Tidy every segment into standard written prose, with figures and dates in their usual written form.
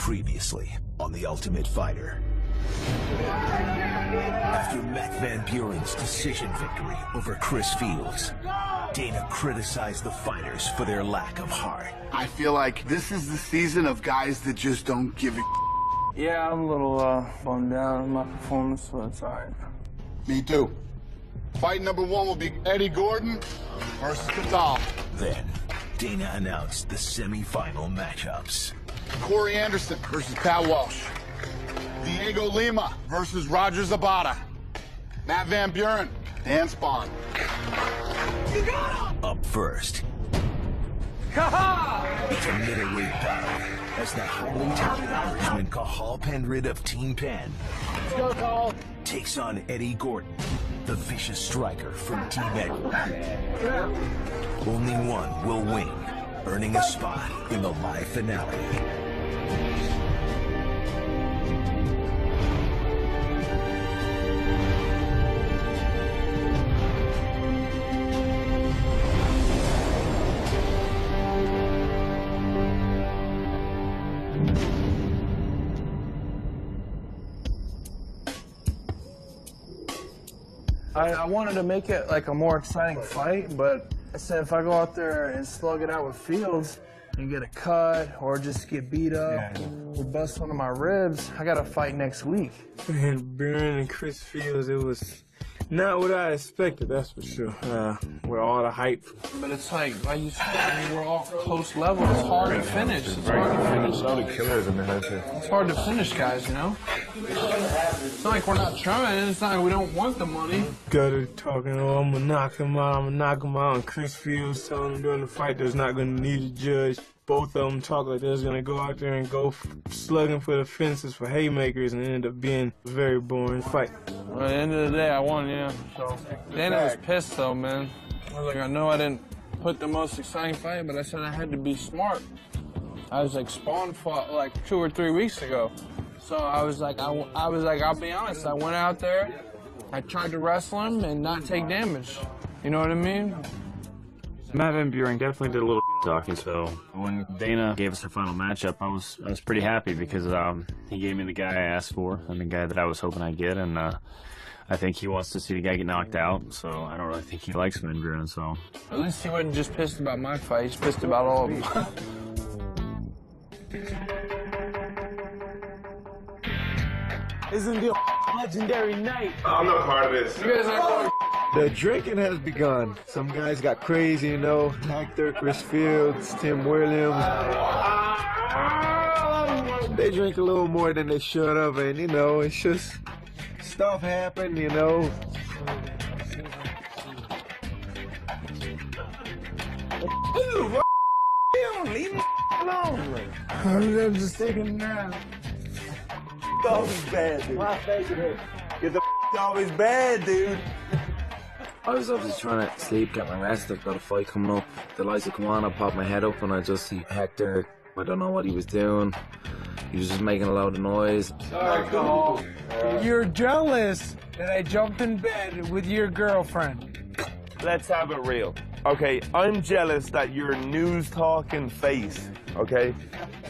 Previously on The Ultimate Fighter. After Matt Van Buren's decision victory over Chris Fields, Dana criticized the fighters for their lack of heart. I feel like this is the season of guys that just don't give a Yeah, I'm a little bummed out on my performance, but it's all right. Me too. Fight number one will be Eddie Gordon versus Vidal. Then, Dana announced the semi-final matchups. Corey Anderson versus Pat Walsh. Diego Lima versus Roger Zabata. Matt Van Buren, Dan Spahn. You got him! Up first, it's a middleweight battle as the highly touted Irishman Cathal Penrith of Team Penn takes on Eddie Gordon, the vicious striker from Team Edward. Only one will win, earning a spot in the live finale. I wanted to make it like a more exciting fight, but I said if I go out there and slug it out with Fields and get a cut or just get beat up or bust one of my ribs, I got to fight next week. Man, Buren and Chris Fields, it was not what I expected, that's for sure. With all the hype. But it's like you said, we're all close level. It's hard to finish. It's hard to finish. All the killers in the house here. It's hard to finish, guys, you know? It's not like we're not trying. It's not like we don't want the money. Gutter talking, oh, I'm gonna knock him out, I'm gonna knock him out. And Chris Fields telling him during the fight there's not gonna need a judge. Both of them talk like they're gonna go out there and go slugging for the fences for haymakers, and it ended up being a very boring fight. Well, at the end of the day, I won, yeah. So Dana was pissed, though, man. I was like, I know I didn't put the most exciting fight, but I said I had to be smart. I was like, Spawn fought like 2 or 3 weeks ago. So I was like, I'll be honest, I went out there, I tried to wrestle him and not take damage. You know what I mean? Matt Van Buren definitely did a little talking, so when Dana gave us our final matchup, I was pretty happy because he gave me the guy I asked for and the guy that I was hoping I'd get, and I think he wants to see the guy get knocked out, so I don't really think he likes Van Buren, so. At least he wasn't just pissed about my fight, he's pissed about all of them. Isn't the legendary night? I'm not part of this. You guys are The drinking has begun. Some guys got crazy, you know. Hector, Chris Fields, Tim Williams. They drink a little more than they should have, and you know, it's just stuff happened, you know. Leave me alone. I'm just thinking now. Always bad, dude. You're the always bad, dude. I was obviously trying to sleep, get my rest. I've got a fight coming up. The lights will come on, I pop my head up and I just see Hector. I don't know what he was doing. He was just making a loud of noise. You're jealous that I jumped in bed with your girlfriend. Let's have it real. Okay, I'm jealous that your news-talking face, okay,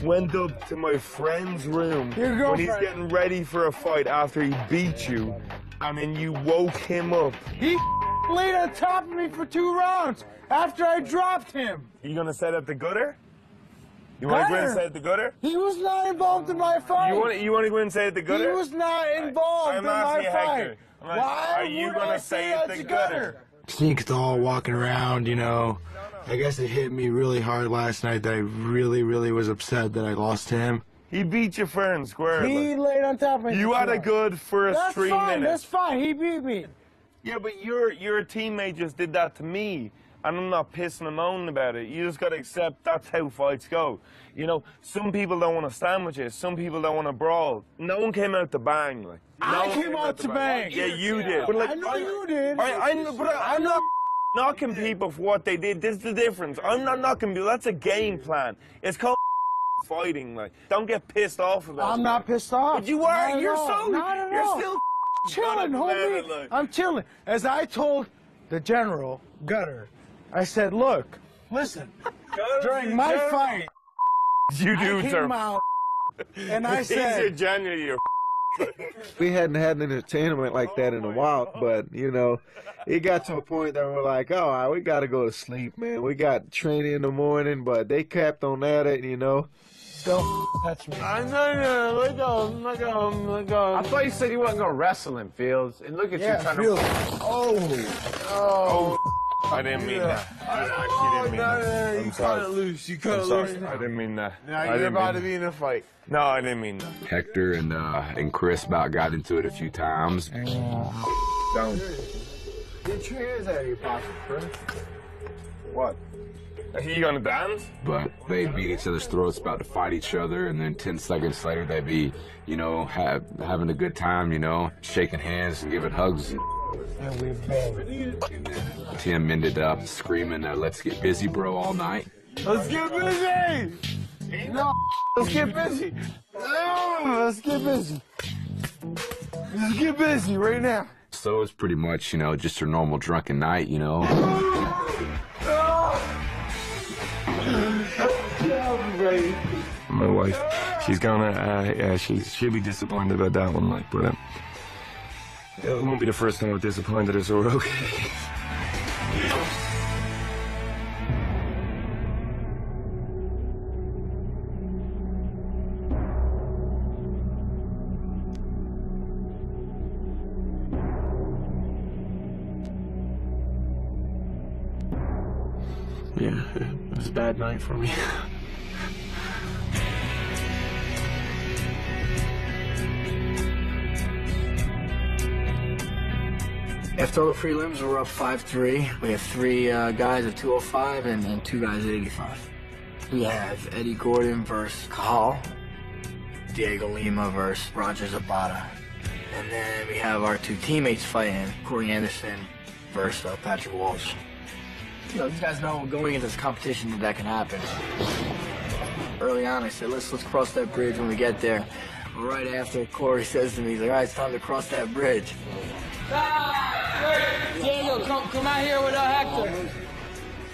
went up to my friend's room when he's getting ready for a fight after he beat you, and then you woke him up. He laid on top of me for 2 rounds after I dropped him. You gonna set up the gutter? You wanna go in and set up the gutter? He was not involved in my fight. You wanna go in and set up the gutter? He was not involved in my fight. Why are you gonna say it's the gutter? Sneak all walking around, you know. I guess it hit me really hard last night that I really was upset that I lost to him. He beat you fair and square. He laid on top of me. You had a good first 3 minutes. That's fine. He beat me. Yeah, but your teammate just did that to me, and I'm not pissing and moaning about it. You just gotta accept that's how fights go. You know, some people don't want to stand with you. Some people don't want to brawl. No one came out to bang. Like, I came out to bang. Yeah, you did. But like, I know you did. I'm not knocking people for what they did. This is the difference. I'm not knocking people. That's a game plan. It's called fighting. Like, don't get pissed off about it. I'm not pissed off. But you are. Not You're at all. so. Not at You're all. still chilling, homie. Like. I'm chilling. As I told the general, Gutter, I said, look, listen, during my fight, you dudes I came are out And I said, You're genuinely we hadn't had an entertainment like that in a while, but, you know, it got to a point that we're like, oh, all right, we got to go to sleep, man. We got training in the morning, but they kept on at it, you know. Don't touch me. I know, let go. I thought you said you wasn't going to wrestle in, Fields. And look at you trying Fields. to... Oh, I didn't mean that. I actually didn't mean that. You cut it loose. You cut it loose. I didn't mean that. Now you're about to be in a fight. No, I didn't mean that. Hector and Chris about got into it a few times. Don't. Get your hands out of your pocket, Chris. What? Are you gonna dance? But they beat each other's throats, about to fight each other, and then 10 seconds later they'd be, you know, having a good time, you know, shaking hands and giving hugs. And we bang. And then Tim ended up screaming, let's get busy, bro, all night. Let's get busy! No, let's get busy. No, let's get busy. Let's get busy right now. So it's pretty much, you know, just a normal drunken night, you know. My wife, she's gonna, she'll be disappointed about that one, like, but it won't be the first time I've disappointed her, so we're okay. Yeah, it was a bad night for me. After all the prelims, we're up 5-3. We have 3 guys at 205 and 2 guys at 85. We have Eddie Gordon versus Cahal, Diego Lima versus Roger Zapata. And then we have our 2 teammates fighting, Corey Anderson versus Patrick Walsh. You know, these guys know going into this competition that can happen. Early on, I said, let's cross that bridge when we get there. Right after, Corey says to me, he's like, all right, it's time to cross that bridge. Diego, come out here with Hector.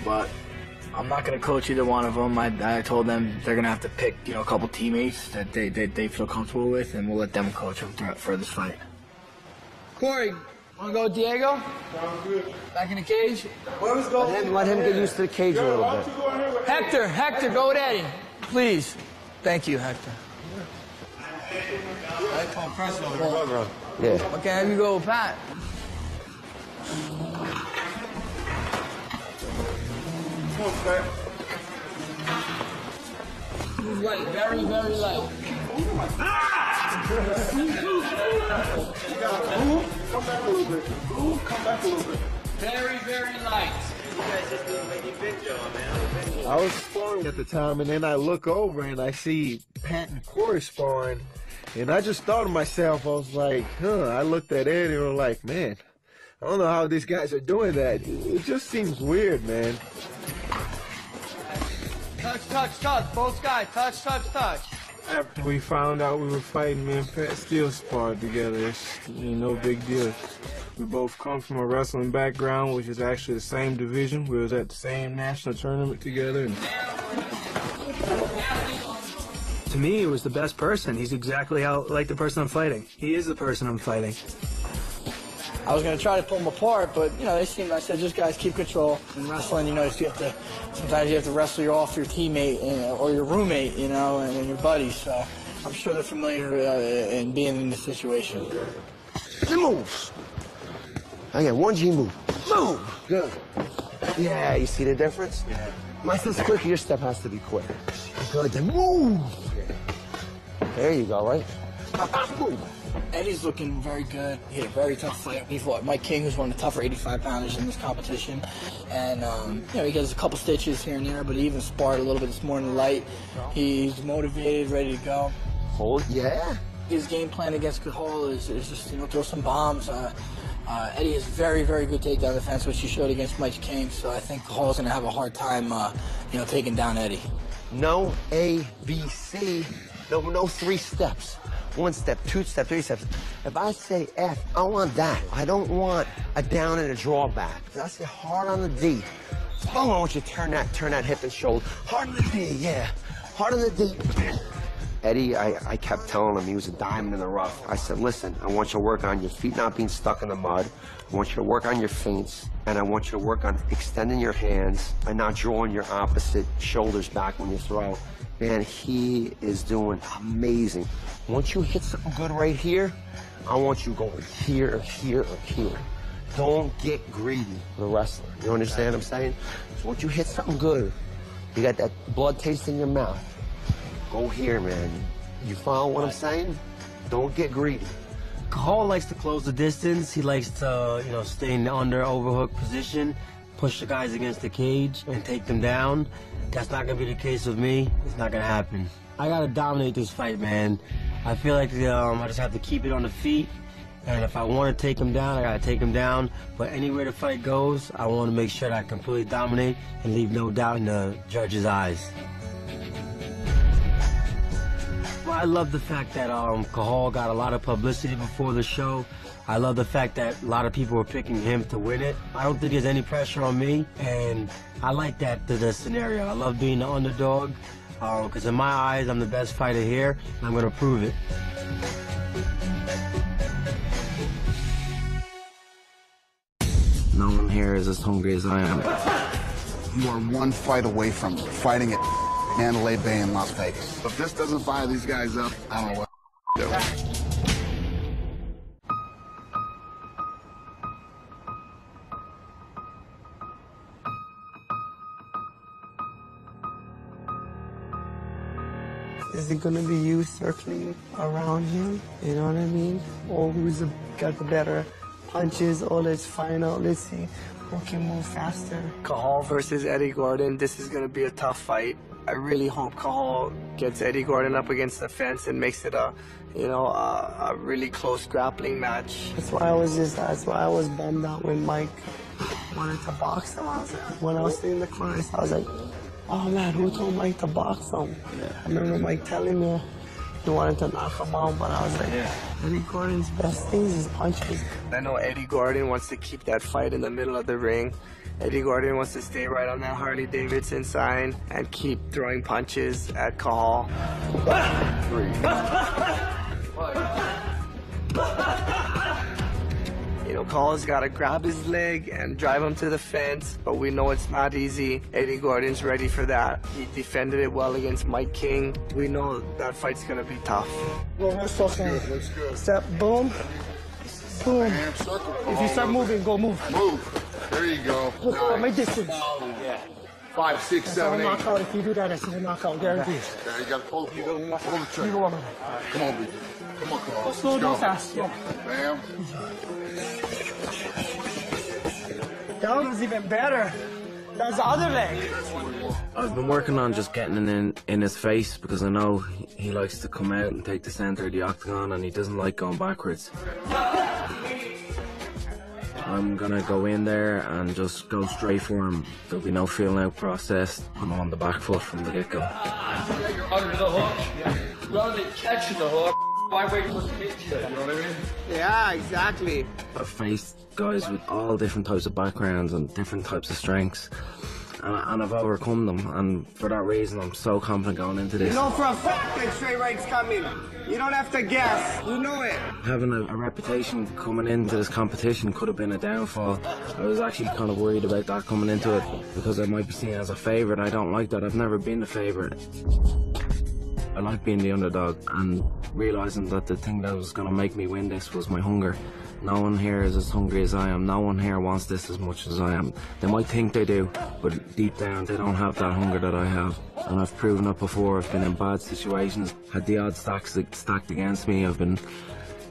But I'm not going to coach either one of them. I told them they're going to have to pick, you know, a couple teammates that they feel comfortable with, and we'll let them coach them for this fight. Corey, want to go with Diego? Sounds good. Back in the cage? Where was going? Let him get used to the cage a little bit. Hector, go with Eddie, please. Thank you, Hector. Yeah. Okay, have you go with Pat. Light, very, very light. Come back a little bit. Come back a little bit. Very, very light. I was sparring at the time, and then I look over and I see Pat and Corey sparring, and I just thought to myself, I was like, I looked at Eddie and was like, man, I don't know how these guys are doing that. It just seems weird, man. Touch. Both guys, touch. After we found out we were fighting, me and Pat still sparred together. It's no big deal. We both come from a wrestling background, which is actually the same division. We was at the same national tournament together. To me, he was the best person. He's exactly like the person I'm fighting. He is the person I'm fighting. I was going to try to pull them apart, but, you know, they seemed, I said, just guys, keep control. In wrestling, you know, sometimes you have to wrestle off your teammate or your roommate, you know, and your buddies. So I'm sure they're familiar in being in this situation. He moves. I got one G move. Move. Good. Yeah, you see the difference? Yeah. My step's quicker, your step has to be quick. Good. Then move. There you go, right? Move. Eddie's looking very good. He had a very tough fight. He fought Mike King, who's one of the tougher 85-pounders in this competition. And, you know, he gets a couple stitches here and there, but he even sparred a little bit this morning light. He's motivated, ready to go. Hold, yeah. His game plan against Cahal is just, you know, throw some bombs. Eddie has very, very good takedown defense, which he showed against Mike King. So I think Cahal's going to have a hard time, you know, taking down Eddie. No A, B, C. No 3 steps. 1 step, 2 steps, 3 steps. If I say F, I want that. I don't want a down and a drawback. If I say hard on the D, I want you to turn that hip and shoulder. Hard on the D, yeah. Hard on the D. Eddie, I kept telling him he was a diamond in the rough. I said, listen, I want you to work on your feet not being stuck in the mud. I want you to work on your feints, and I want you to work on extending your hands and not drawing your opposite shoulders back when you throw. Man, he is doing amazing. Once you hit something good right here, I want you going here, here, or here. Don't get greedy with a wrestler. You understand what I'm saying? So once you hit something good, you got that blood taste in your mouth, go here, man. You follow what I'm saying? Don't get greedy. Cahal likes to close the distance. He likes to, stay in the under overhook position, push the guys against the cage, and take them down. That's not gonna be the case with me. It's not gonna happen. I gotta dominate this fight, man. I feel like I just have to keep it on the feet. And if I want to take him down, I gotta take him down. But anywhere the fight goes, I want to make sure that I completely dominate and leave no doubt in the judge's eyes. Well, I love the fact that Cahal got a lot of publicity before the show. I love the fact that a lot of people were picking him to win it. I don't think there's any pressure on me, and I like that the scenario. I love being the underdog, because in my eyes, I'm the best fighter here, and I'm gonna prove it. No one here is as hungry as I am. You are one fight away from fighting at Mandalay Bay in Las Vegas. If this doesn't fire these guys up, I don't know what to do. Is it gonna be you circling around him? You know what I mean? Or who's got the better punches? Or let's find out. Let's see who can move faster. Cahal versus Eddie Gordon. This is gonna be a tough fight. I really hope Cahal gets Eddie Gordon up against the fence and makes it a really close grappling match. That's why I was bummed out when Mike wanted to box him. When I was in the corner, I was like, oh man, who told Mike to box him? I remember Mike telling me he wanted to knock him out, but I was like, Eddie Gordon's best things is punches. I know Eddie Gordon wants to keep that fight in the middle of the ring. Eddie Gordon wants to stay right on that Harley Davidson sign and keep throwing punches at Cahal. Cahal's got to grab his leg and drive him to the fence, but we know it's not easy. Eddie Gordon's ready for that. He defended it well against Mike King. We know that fight's going to be tough. Go, let's go. Step, boom, boom. If you start moving, go move. Move. There you go. Nice. Make distance. 5, 6, 7, 8. Knockout. If you do that, that's a knockout, guaranteed. Yeah, you got to pull the trigger. Come on, baby. Come on, Carl. Slow down fast. Yeah. Bam. That was even better. That's the other leg. I've been working on just getting in his face because I know he likes to come out and take the center of the octagon and he doesn't like going backwards. I'm gonna go in there and just go straight for him. There'll be no feeling out process. I'm on the back foot from the get-go. You're under the hook. Rather than catching the hook, why wait for the hit you? You know what I mean? Yeah, exactly. I've faced guys with all different types of backgrounds and different types of strengths. And I've overcome them, and for that reason I'm so confident going into this. You know for a fact that straight right's coming. You don't have to guess. You know it. Having a reputation coming into this competition could have been a downfall. I was actually kind of worried about that coming into it because I might be seen as a favourite. I don't like that. I've never been the favourite. I like being the underdog and realising that the thing that was going to make me win this was my hunger. No one here is as hungry as I am. No one here wants this as much as I am. They might think they do, but deep down they don't have that hunger that I have. And I've proven it before. I've been in bad situations, had the odds stacked against me. I've been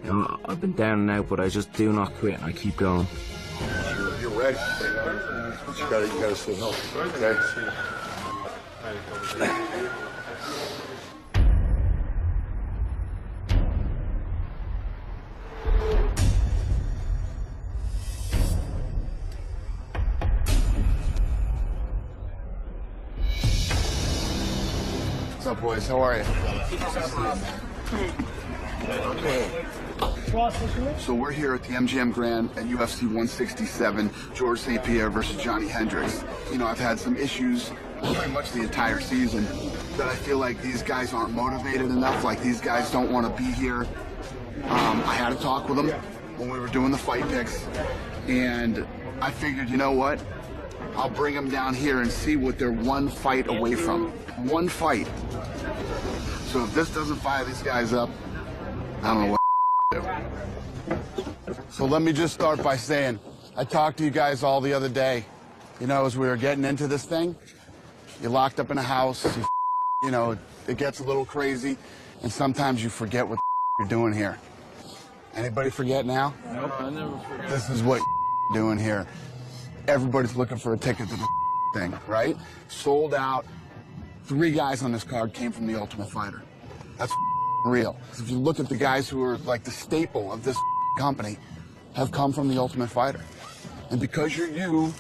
down and out, but I just do not quit and I keep going. You're ready. You gotta say no. Okay. What's up, boys? How are you? So we're here at the MGM Grand at UFC 167, George St. Pierre versus Johnny Hendricks. You know, I've had some issues pretty much the entire season, that I feel like these guys aren't motivated enough, like these guys don't want to be here. I had a talk with them when we were doing the fight picks, and I figured, you know what? I'll bring them down here and see what they're one fight away from. One fight. So if this doesn't fire these guys up, I don't know what to do. So let me just start by saying, I talked to you guys all the other day. You know, as we were getting into this thing, you're locked up in a house, you know, it gets a little crazy, and sometimes you forget what you're doing here. Anybody forget now? Nope, I never forget. This is what you're doing here. Everybody's looking for a ticket to the thing, right? Sold out. 3 guys on this card came from the Ultimate Fighter. That's real. If you look at the guys who are like the staple of this company, have come from the Ultimate Fighter. And because you're you,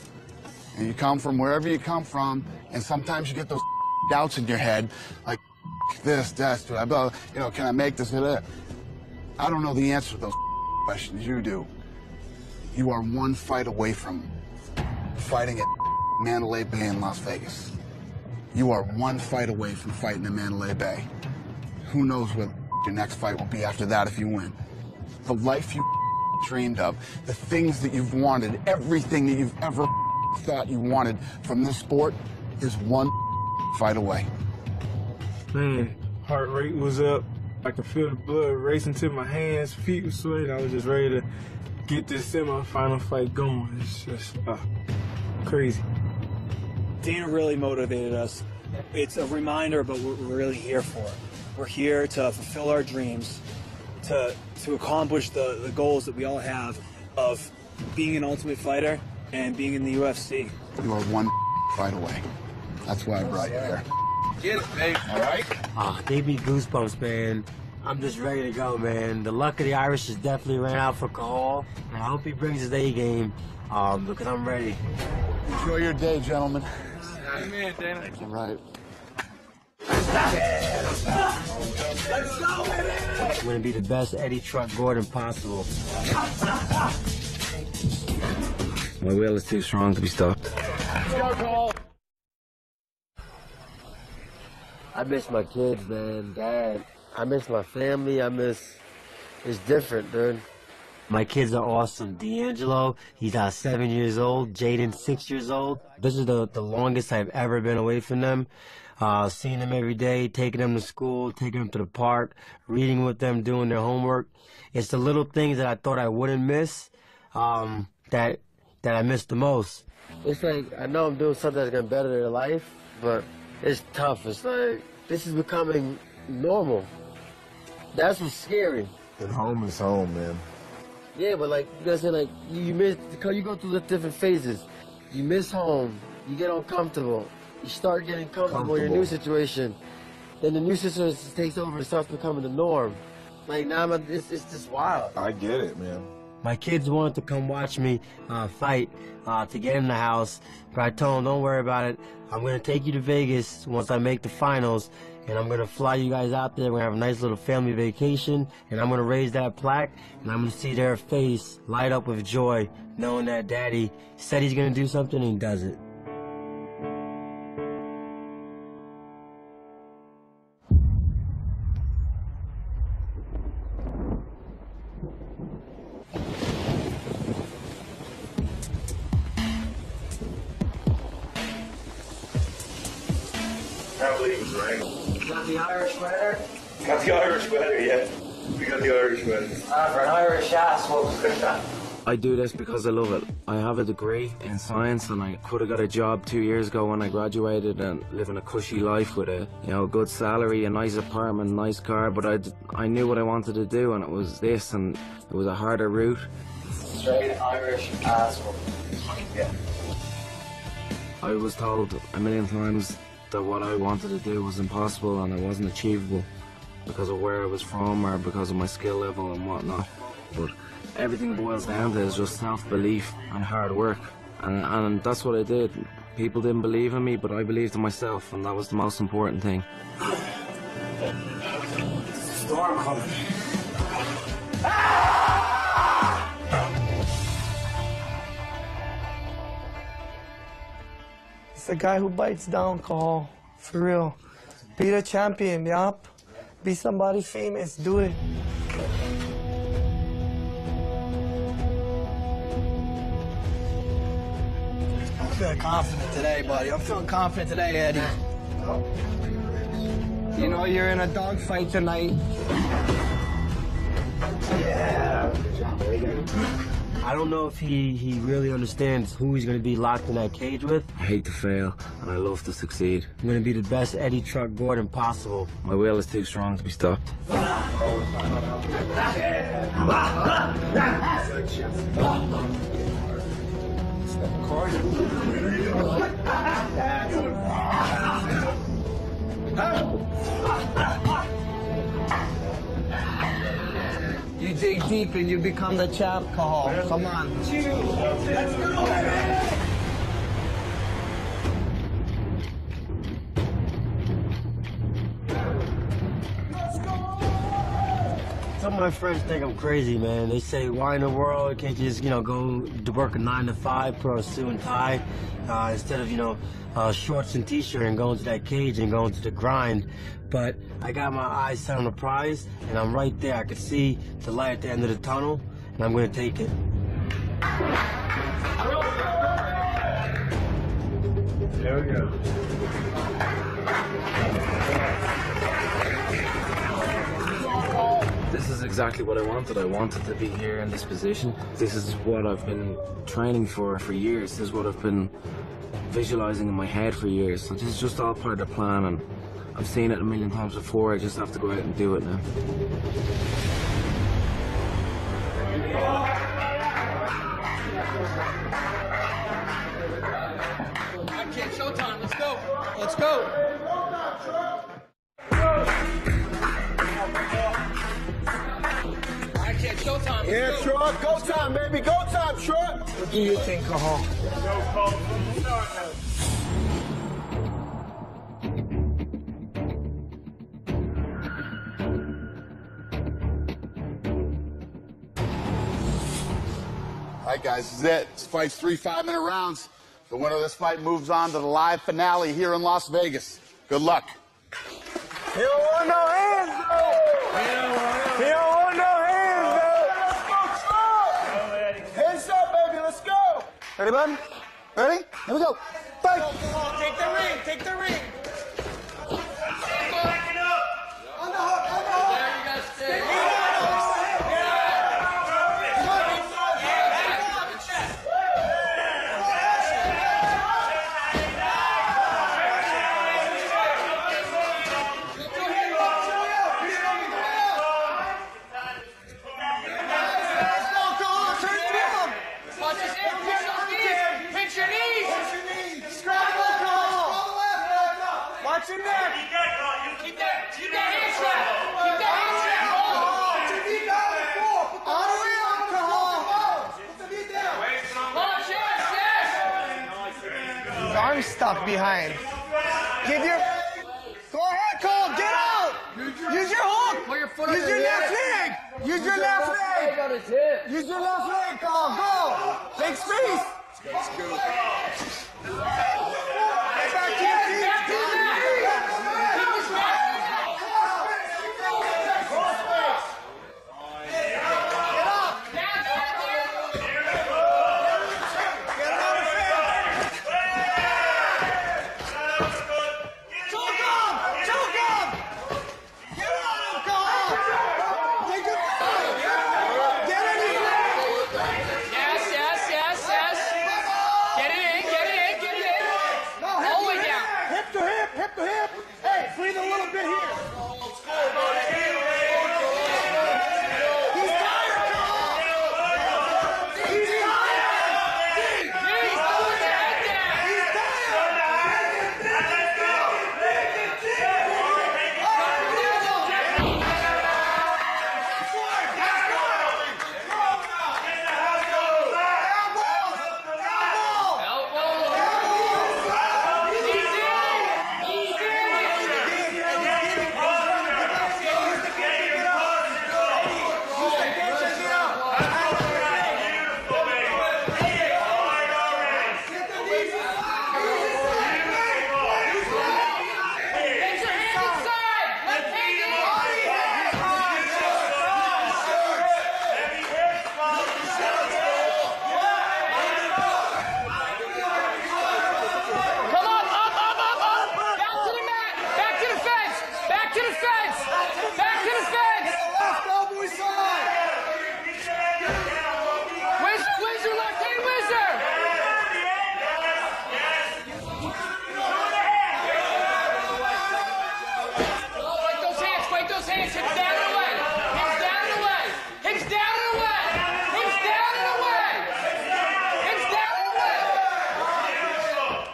and you come from wherever you come from, and sometimes you get those doubts in your head, like this, you know, can I make this? I don't know the answer to those questions. You do. You are one fight away from fighting at Mandalay Bay in Las Vegas. You are one fight away from fighting in Mandalay Bay. Who knows what your next fight will be after that if you win. The life you dreamed of, the things that you've wanted, everything that you've ever thought you wanted from this sport is one fight away. Man, heart rate was up. I could feel the blood racing to my hands, feet were sweating. I was just ready to get this semi-final fight going. It's just crazy. Dana really motivated us. It's a reminder, but we're really here for it. We're here to fulfill our dreams, to accomplish the goals that we all have of being an Ultimate Fighter and being in the UFC. You are one fight away. That's why I brought you here. Get it, babe. All right? Gave me goosebumps, man. I'm just ready to go, man. The luck of the Irish has definitely ran out for Cahal. I hope he brings his A game, because I'm ready. Enjoy your day, gentlemen. Amen, Dana. All right. Let's go, baby! I'm gonna be the best Eddie Truck Gordon possible. My will is too strong to be stopped. Let's go, Cole. I miss my kids, man. Dad. I miss my family. It's different, dude. My kids are awesome. D'Angelo, he's 7 years old. Jaden, 6 years old. This is the longest I've ever been away from them. Seeing them every day, taking them to school, taking them to the park, reading with them, doing their homework. It's the little things that I thought I wouldn't miss, that I miss the most. It's like, I know I'm doing something that's gonna better their life, but it's tough. It's like, this is becoming normal. That's what's scary. And home is home, man. Yeah, but like, you gotta say, like, you miss, because you go through the different phases. You miss home, you get uncomfortable, you start getting comfortable in your new situation. Then the new situation takes over and starts becoming the norm. Like, now it's just wild. I get it, man. My kids wanted to come watch me fight to get in the house, but I told them, don't worry about it. I'm going to take you to Vegas once I make the finals, and I'm going to fly you guys out there. We're going to have a nice little family vacation, and I'm going to raise that plaque, and I'm going to see their face light up with joy, knowing that Daddy said he's going to do something, and he does it. Can't believe it's raining. Got the Irish sweater? Got the Irish sweater, yeah. We got the Irish sweater. For an Irish ass, what was that? I do this because I love it. I have a degree in science, and I could have got a job 2 years ago when I graduated and living a cushy life with a good salary, a nice apartment, nice car. But I knew what I wanted to do, and it was this, and it was a harder route. Straight Irish asshole. Yeah. I was told a million times that what I wanted to do was impossible and it wasn't achievable because of where I was from or because of my skill level and whatnot. But everything boils down to is just self-belief and hard work. And that's what I did. People didn't believe in me, but I believed in myself, and that was the most important thing. Storm coming. It's a guy who bites down, Cahal. For real. Be the champion, yup. Be somebody famous. Do it. I'm feeling confident today, buddy. I'm feeling confident today, Eddie. You know you're in a dogfight tonight. Yeah. I don't know if he really understands who he's going to be locked in that cage with. I hate to fail, and I love to succeed. I'm going to be the best Eddie Truck Gordon possible. My will is too strong to be stopped. You dig deep and you become the champ, Cahal. Come on. Let's go. Some of my friends think I'm crazy, man. They say, why in the world can't you just, go to work a 9 to 5, put on a suit and tie, instead of, shorts and t-shirt and going to that cage and going to the grind. But I got my eyes set on the prize, and I'm right there. I can see the light at the end of the tunnel, and I'm going to take it. There we go. This is exactly what I wanted. I wanted to be here in this position. This is what I've been training for years. This is what I've been visualizing in my head for years. So this is just all part of the plan, and I've seen it a million times before. I just have to go out and do it now. Okay, showtime. Let's go. Let's go. Showtime. Yeah, Truck. Go time, baby. Go time, Truck. What do you think, Cahal? All right, guys, this is it. This fight's 3 5-minute rounds. The winner of this fight moves on to the live finale here in Las Vegas. Good luck. He don't want no hands, though. He don't want no hands, though. Hands up, baby. Let's go. Ready, bud? Ready? Here we go. Fight. Take the ring. Take the ring. On the hook. On the hook. There you guys stay. Watch your neck. Keep that hand trap. Keep that hand trap. Put the knee down before. Put the knee down, Cahal. Put the knee down. Launch, yes. His arm's stuck behind. Give your... Go ahead, Cahal. Get out. Use your hook. Put your foot Use your left leg. Use your left leg. Use your left leg, Cahal. Go. Big space. Let's go. Get back to your feet. Yes. Get it in. Vegas, hips down and away. Hips down and away. Hips down and away. Hips down and away. Hips down and away.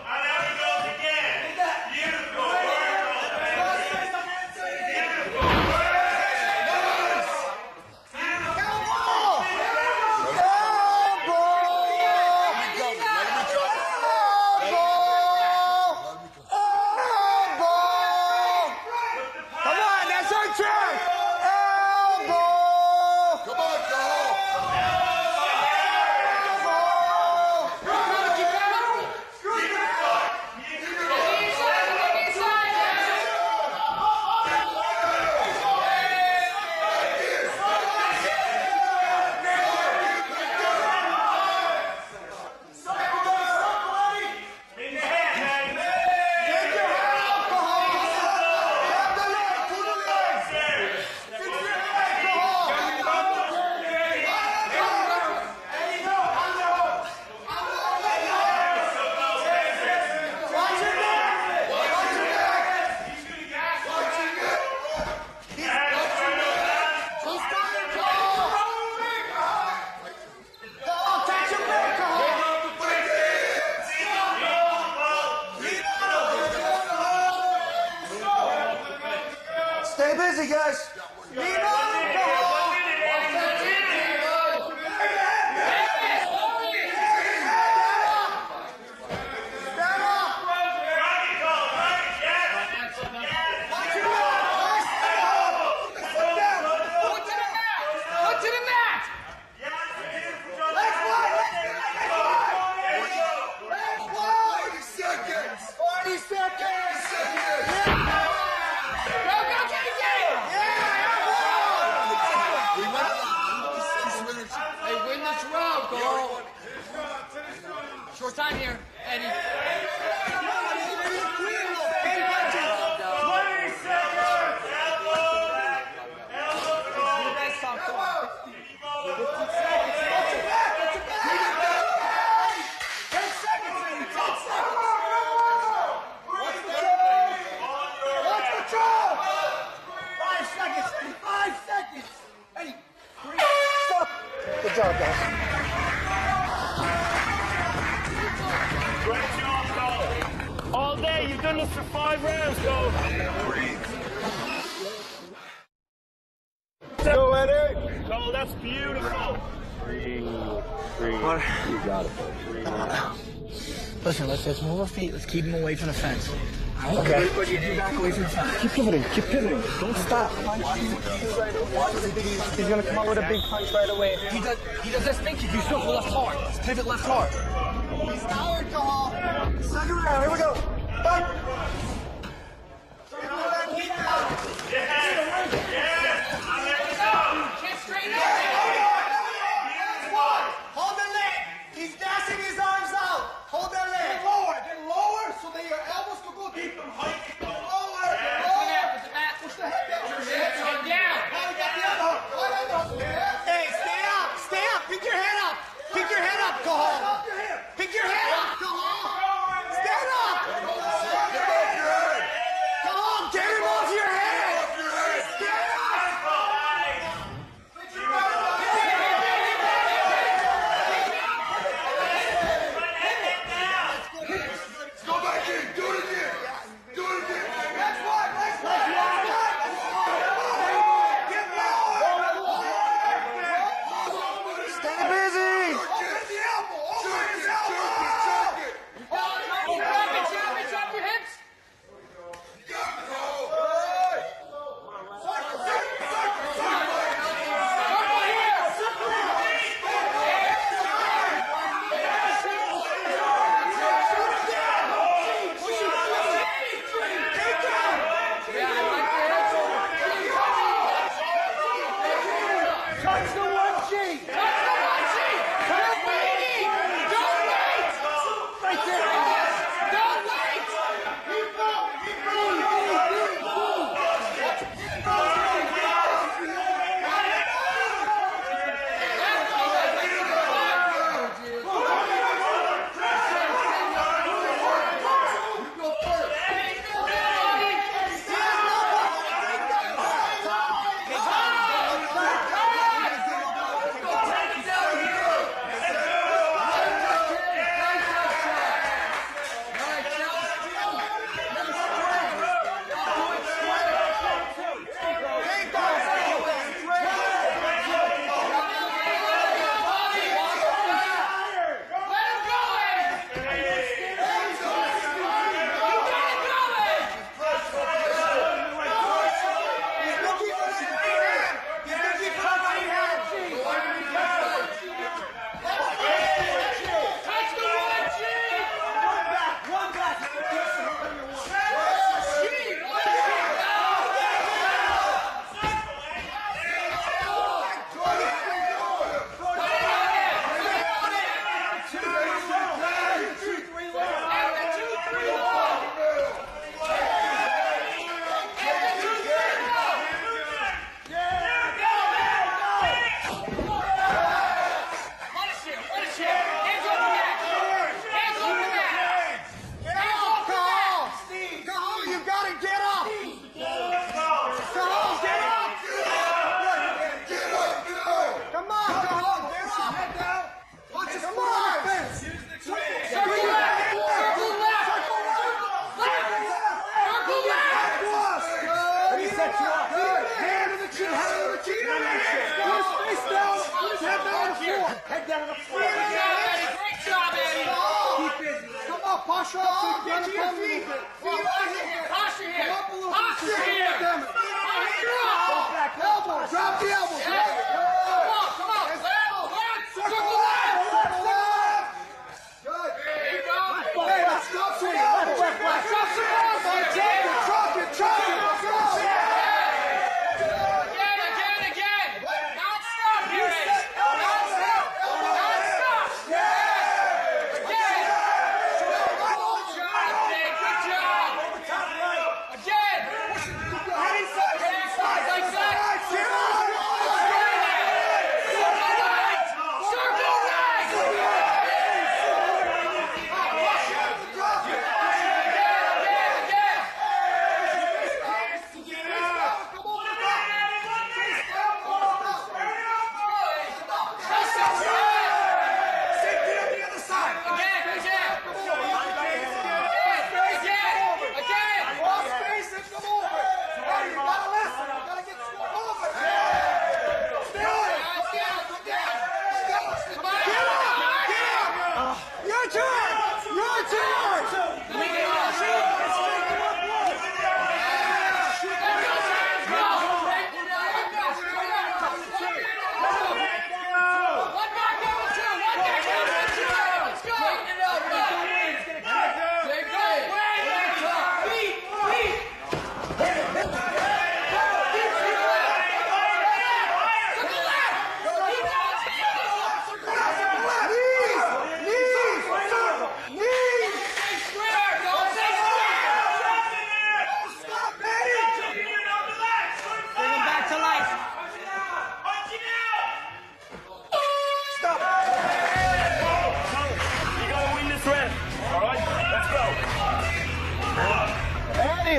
And there he goes again. Beautiful. Stay busy, guys. Short time here, Eddie. 20 seconds. Good job, guys. Great job, Cole. All day, you've done this for 5 rounds, Cole. Go, Eddie. Cole, that's beautiful. You got it. Listen, let's move our feet. Let's keep them away from the fence. Okay. Everybody, you back away from the fence. Keep pivoting. Keep pivoting. Don't stop. He's gonna come out with a big punch right away. He does this thing. You still go left hard. Pivot left hard. He's tired, Cole. Second round. Here we go. Fight. Can't straighten out. Hold the leg. He's dashing his arms out. Hold that leg. Get lower. Get lower so that your elbows can go deeper. Get lower. Get lower. Push the head down. Hey, stay up. Stay up. Pick your head up. Pick your head up, Cahal. Pick your head up, Cahal. Stand up. Cahal, get him off your head. Stand up. Go back in. Do it again. Do it again. Next one. Next one. Stay busy. Drop your hips. Touch the 1G. Don't wait. Right there. Don't wait. down on the floor. Great job, Eddie. Keep busy. Come on, posture up. Get to your feet. Posture here. Posture here. Elbow. Drop the elbow. Come on. Left. Circle left. Good. There you go. Hey, let's go. Truck it. Let's go. Again. Non-stop here, Eddie. Non-stop. Again. Good job. Again. Like that. Circle right.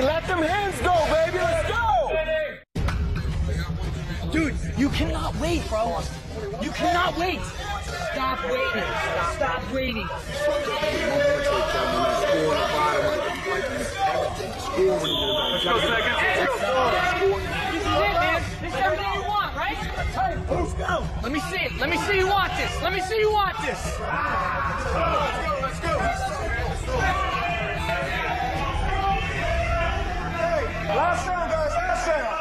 Let them hands go, baby. Let's go. Dude, you cannot wait, bro. You cannot wait. Stop waiting. Stop waiting. Let's go, second. This is it, man. This is everything you want, right? Let's go. Let me see it. Let me see you want this. Let me see you want this. Let's go. Last round, guys. Last round.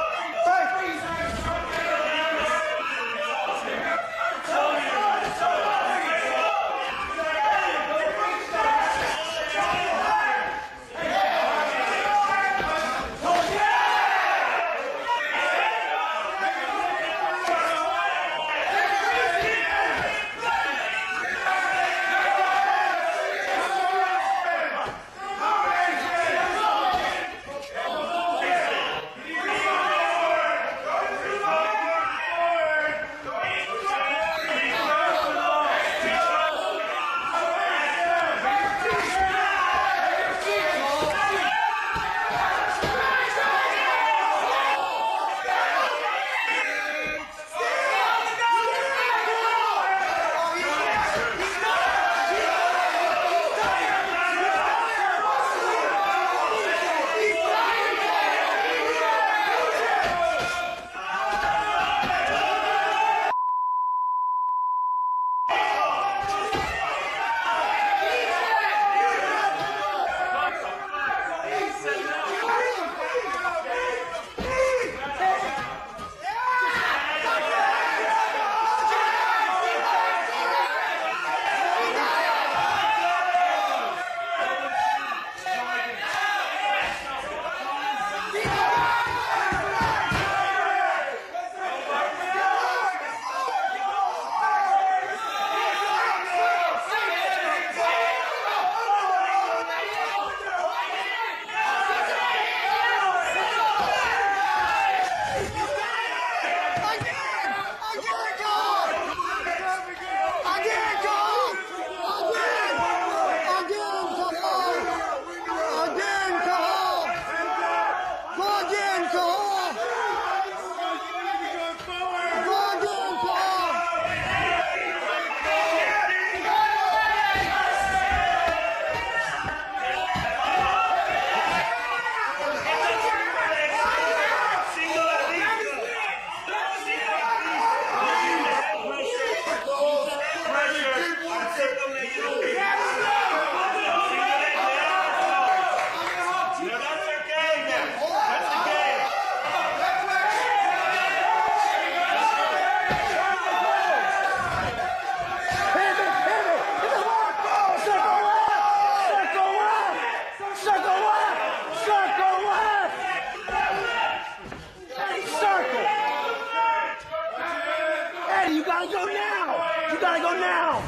You gotta go now! You gotta go now!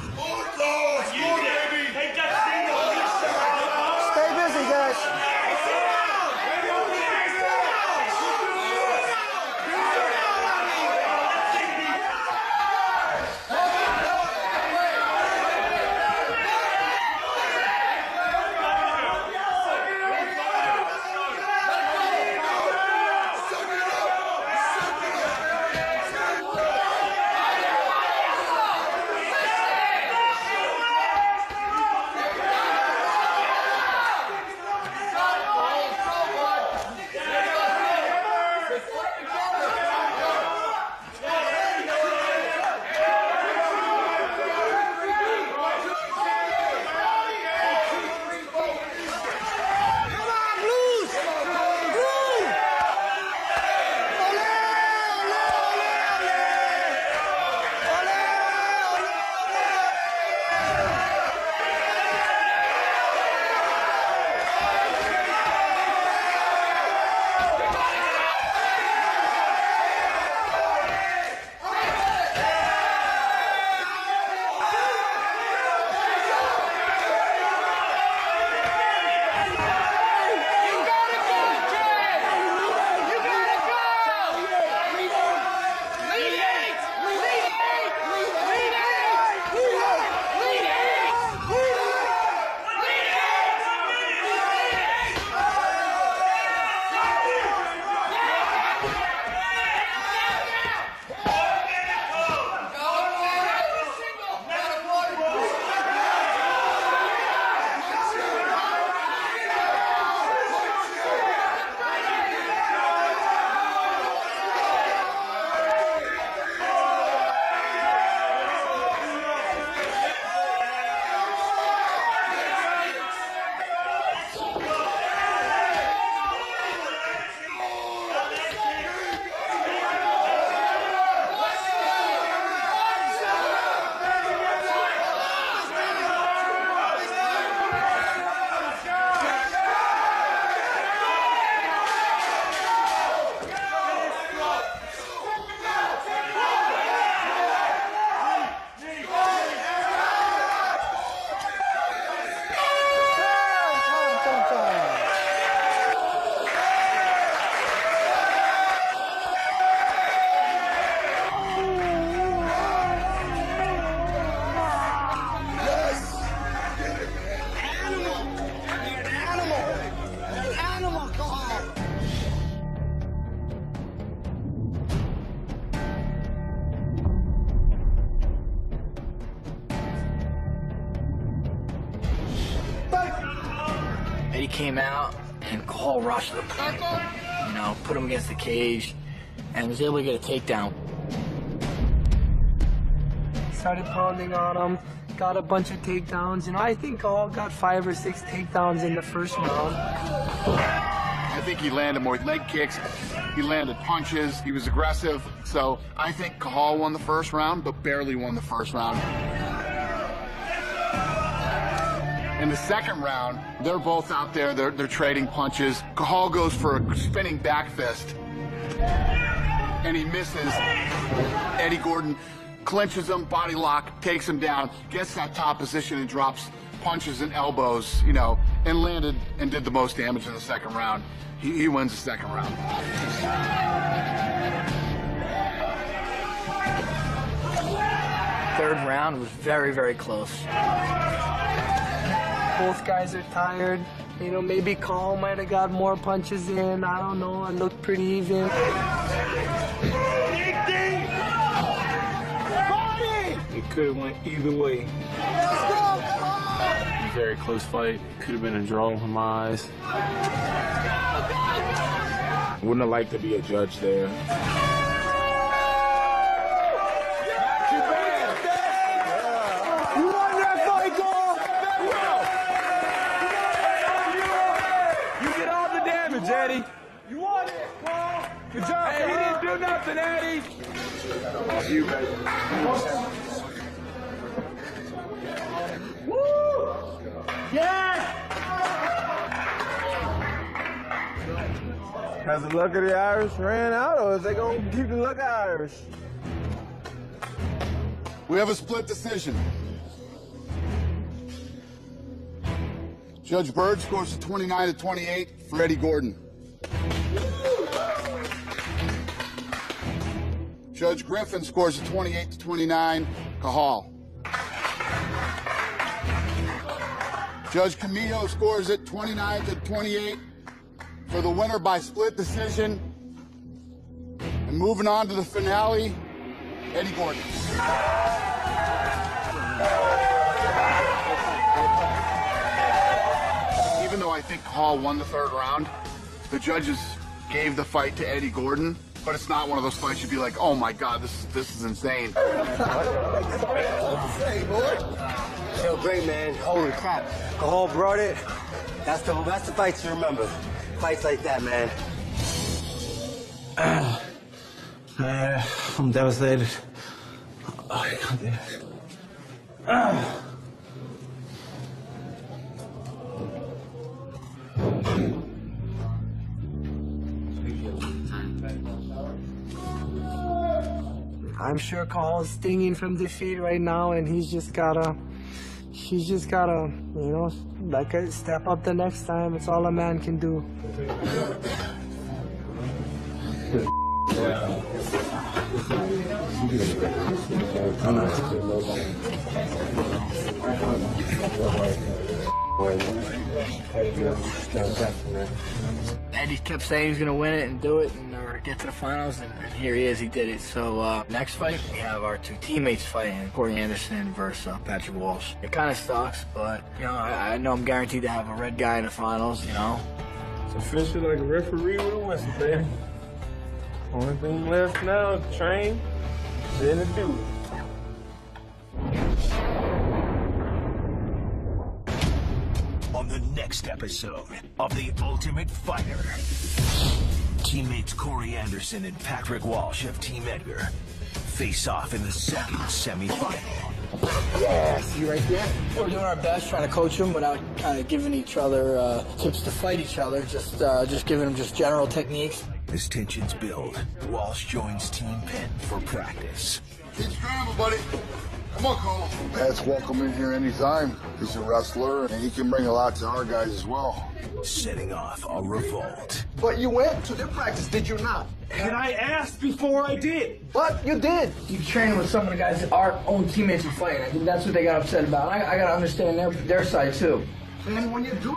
Stay busy, guys. Eddie came out and Cole rushed the point, you know, put him against the cage, and was able to get a takedown. Started pounding on him, got a bunch of takedowns. You know, I think Cole got 5 or 6 takedowns in the first round. I think he landed more leg kicks. He landed punches. He was aggressive. So I think Cahal won the first round, but barely won the first round. In the second round, they're both out there. They're trading punches. Cahal goes for a spinning back fist, and he misses. Eddie Gordon clinches him, body lock, takes him down, gets that top position and drops punches and elbows, you know, and landed and did the most damage in the second round. He wins the second round. Third round was very, very close. Both guys are tired. You know, maybe Cole might have got more punches in. I don't know. It looked pretty even. It could have went either way. Very close fight. Could have been a draw in my eyes. Wouldn't have liked to be a judge there. You won that fight, Cole! You did all the damage, Eddie. You won it, Cole! Good job, hey, he didn't do nothing, Eddie. You, baby. Woo! Yes! Has the luck of the Irish ran out, or is they gonna keep the luck of the Irish? We have a split decision. Judge Bird scores a 29-28 for Eddie Gordon. Judge Griffin scores a 28-29, Cahal. Judge Camillo scores it 29-28 for the winner by split decision. And moving on to the finale, Eddie Gordon. Even though I think Hall won the third round, the judges gave the fight to Eddie Gordon, but it's not one of those fights you'd be like, oh my God, this is insane. Feel great, man. Holy crap. The Hall brought it. That's the fight to remember. Fights like that, man. Man, I'm devastated. Oh, I can't do this. I'm sure Cahal's stinging from defeat right now, and she's just gotta, you know, like step up the next time. It's all a man can do. Eddie kept saying he was gonna win it and do it and get to the finals, and here he is. He did it. So next fight, we have our two teammates fighting: Corey Anderson versus Patrick Walsh. It kind of sucks, but you know, I know I'm guaranteed to have a red guy in the finals. You know, it's officially like a referee with a whistle, baby. Only thing left now is train, then to do it. On the next episode of The Ultimate Fighter, teammates Corey Anderson and Patrick Walsh of Team Edgar face off in the second semifinal. yeah, see right there. We're doing our best trying to coach them without kind of giving each other tips to fight each other. Just giving them just general techniques. As tensions build, Walsh joins Team Penn for practice. Keep scrambling, buddy. Come on, Cole. Pat's welcome in here anytime. He's a wrestler, and he can bring a lot to our guys as well. Setting off a revolt. But you went to their practice, did you not? And I asked before I did. But you did. You training with some of the guys that our own teammates are fighting. I think that's what they got upset about. I got to understand their side, too. And when you do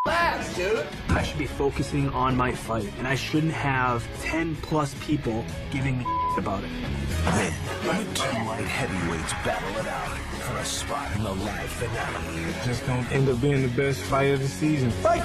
relax, dude. I should be focusing on my fight, and I shouldn't have 10+ people giving me about it. Then, the two light heavyweights battle it out for a spot in the live finale. Just gonna end up being the best fight of the season. Fight!